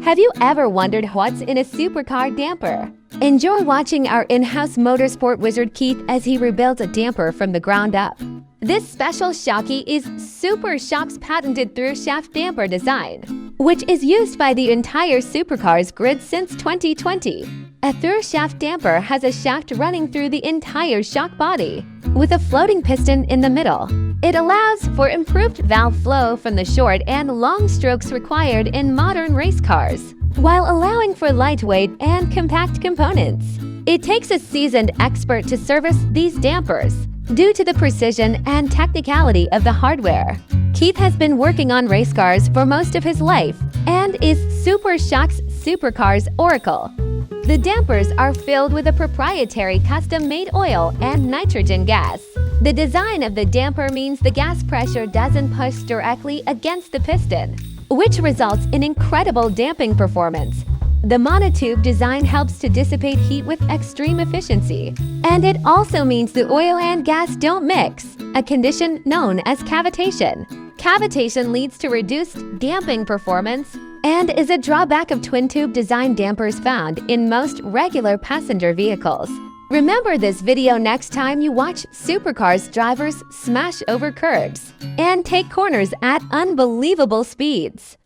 Have you ever wondered what's in a supercar damper? Enjoy watching our in-house motorsport wizard Keith as he rebuilds a damper from the ground up. This special shocky is Supashock's patented through-shaft damper design, which is used by the entire Supercars grid since 2020. A through-shaft damper has a shaft running through the entire shock body, with a floating piston in the middle. It allows for improved valve flow from the short and long strokes required in modern race cars, while allowing for lightweight and compact components. It takes a seasoned expert to service these dampers, due to the precision and technicality of the hardware. Keith has been working on race cars for most of his life and is Supershock's Supercars oracle. The dampers are filled with a proprietary custom-made oil and nitrogen gas. The design of the damper means the gas pressure doesn't push directly against the piston, which results in incredible damping performance. The monotube design helps to dissipate heat with extreme efficiency, and it also means the oil and gas don't mix, a condition known as cavitation. Cavitation leads to reduced damping performance and is a drawback of twin-tube design dampers found in most regular passenger vehicles. Remember this video next time you watch Supercars drivers smash over curbs and take corners at unbelievable speeds.